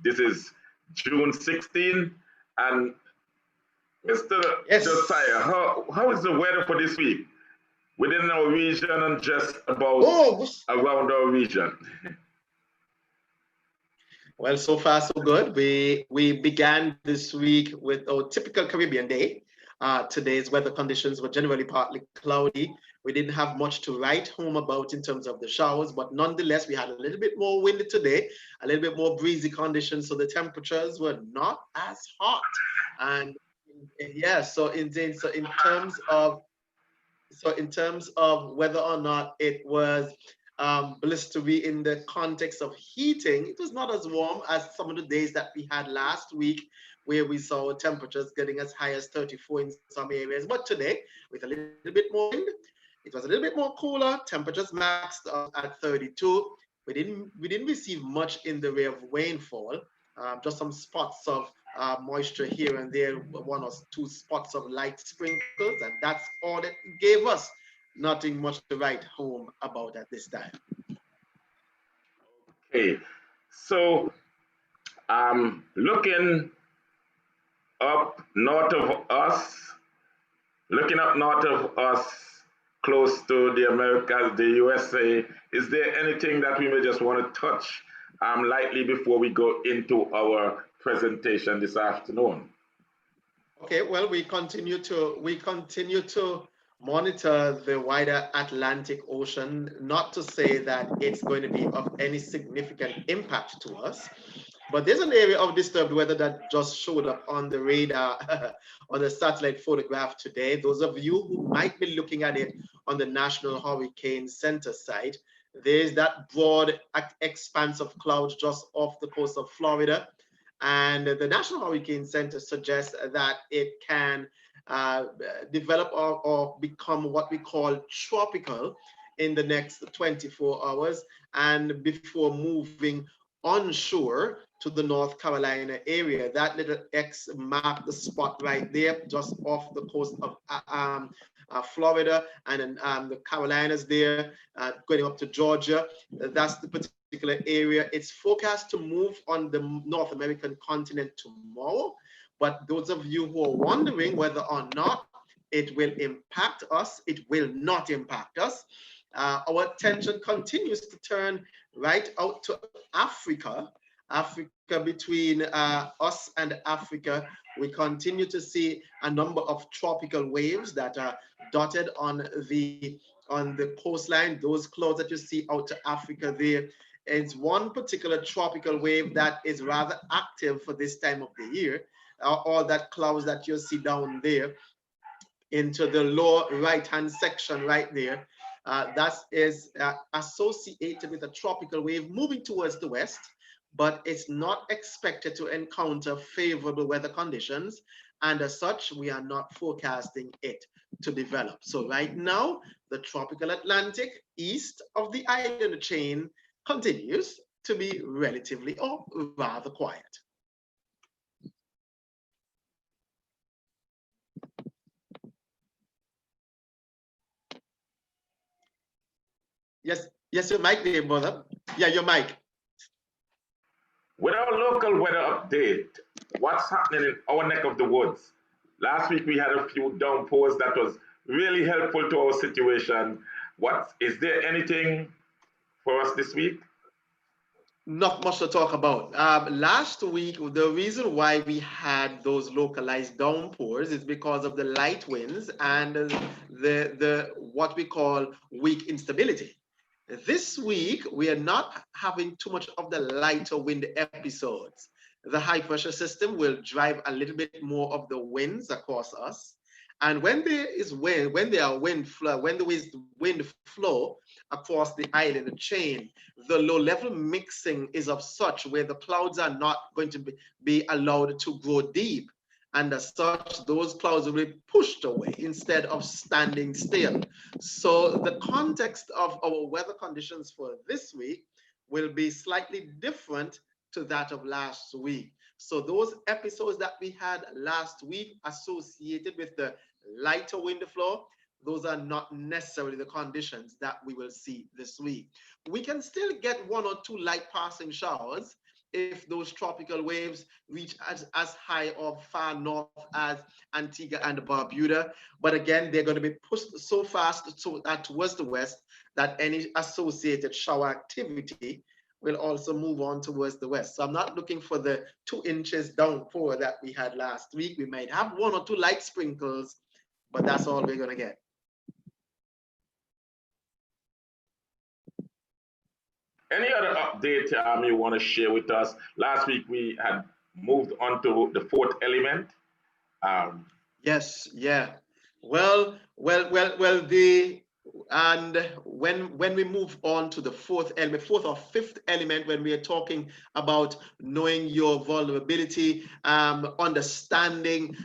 This is June 16, and Mr. Yes. Josiah, how is the weather for this week within our region and just about around our region? Well, so far so good. We began this week with our typical Caribbean day. Today's weather conditions were generally partly cloudy. We didn't have much to write home about in terms of the showers, but nonetheless, we had a little bit more wind today, a little bit more breezy conditions, so the temperatures were not as hot. And yeah, so in terms of whether or not it was blistery in the context of heating, it was not as warm as some of the days that we had last week, where we saw temperatures getting as high as 34 in some areas. But today, with a little bit more wind, it was a little bit more cooler. Temperatures maxed out at 32. We didn't receive much in the way of rainfall, just some spots of moisture here and there, one or two spots of light sprinkles, and that's all it gave us. Nothing much to write home about at this time. Okay, so looking up north of us, close to the Americas, the USA, is there anything that we may just want to touch lightly before we go into our presentation this afternoon? Okay, well, we continue to monitor the wider Atlantic Ocean, not to say that it's going to be of any significant impact to us, but there's an area of disturbed weather that just showed up on the radar on the satellite photograph today. Those of you who might be looking at it on the National Hurricane Center site, there's that broad expanse of clouds just off the coast of Florida. And the National Hurricane Center suggests that it can develop or become what we call tropical in the next 24 hours, and before moving onshore to the North Carolina area. That little X marked the spot right there, just off the coast of Florida, and the Carolinas there, going up to Georgia. That's the particular area. It's forecast to move on the North American continent tomorrow. But those of you who are wondering whether or not it will impact us, it will not impact us. Our attention continues to turn right out to Africa. Between us and Africa, we continue to see a number of tropical waves that are dotted on the coastline. Those clouds that you see out to Africa there is one particular tropical wave that is rather active for this time of the year. All that clouds that you see down there into the lower right-hand section right there, that is associated with a tropical wave moving towards the west, but it's not expected to encounter favorable weather conditions, and as such, we are not forecasting it to develop. So right now, the tropical Atlantic east of the island chain continues to be relatively or rather quiet. Yes, your mic there, brother. Yeah, your mic. With our local weather update, what's happening in our neck of the woods? Last week we had a few downpours that was really helpful to our situation. Is there anything for us this week? Not much to talk about. Last week, the reason why we had those localized downpours is because of the light winds and the what we call weak instability. This week, we are not having too much of the lighter wind episodes. The high pressure system will drive a little bit more of the winds across us. And when there is wind, when there is wind flow across the island chain, the low level mixing is of such where the clouds are not going to be allowed to grow deep. And as such, those clouds will be pushed away instead of standing still. So the context of our weather conditions for this week will be slightly different to that of last week. So those episodes that we had last week associated with the lighter wind flow, those are not necessarily the conditions that we will see this week. We can still get one or two light passing showers, if those tropical waves reach as high or far north as Antigua and Barbuda. But again, they're going to be pushed so fast towards the west that any associated shower activity will also move on towards the west. So I'm not looking for the 2 inches downpour that we had last week. We might have 1 or 2 light sprinkles, but that's all we're going to get. Any other update you want to share with us? Last week we had moved on to the 4th element. Yes, yeah. Well, and when we move on to the 4th element, 4th or 5th element, when we are talking about knowing your vulnerability, understanding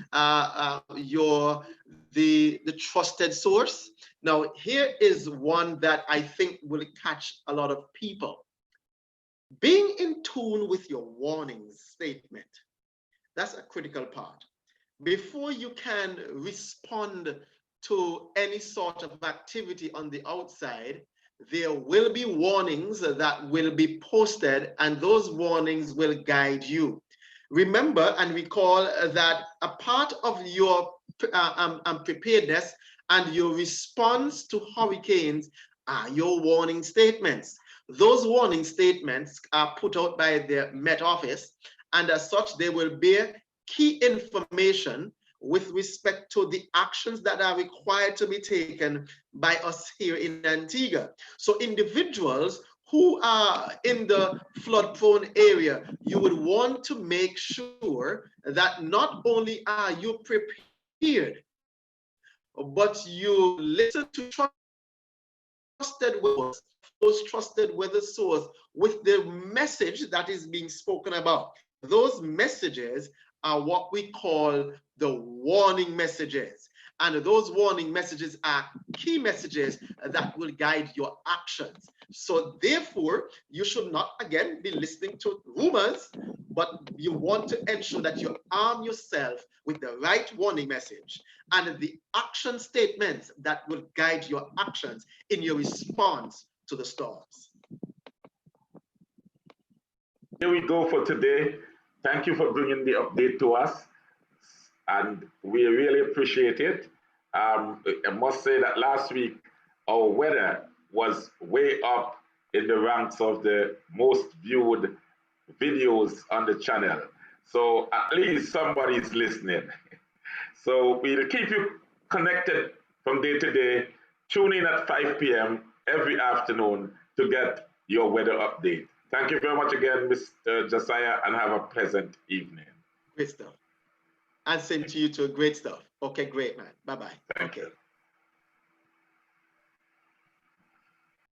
the trusted source. Now, here is one that I think will catch a lot of people. Being in tune with your warning statement. That's a critical part. Before you can respond to any sort of activity on the outside, there will be warnings that will be posted, and those warnings will guide you. Remember and recall that a part of your preparedness and your response to hurricanes are your warning statements. Those warning statements are put out by the Met Office, and as such, they will bear key information with respect to the actions that are required to be taken by us here in Antigua. So individuals who are in the flood-prone area, you would want to make sure that not only are you prepared, but you listen to trusted weather, those trusted weather source with the message that is being spoken about. Those messages are what we call the warning messages. And those warning messages are key messages that will guide your actions. So therefore, you should not, again, be listening to rumors, but you want to ensure that you arm yourself with the right warning message and the action statements that will guide your actions in your response to the storms. Here we go for today. Thank you for bringing the update to us, and we really appreciate it. I must say that last week, our weather was way up in the ranks of the most viewed videos on the channel. So at least somebody's listening. So we'll keep you connected from day to day. Tune in at 5 p.m. every afternoon to get your weather update. Thank you very much again, Mr. Josiah, and have a pleasant evening. Great stuff. And same to you too. Great stuff. Okay, great, man. Bye-bye. Okay.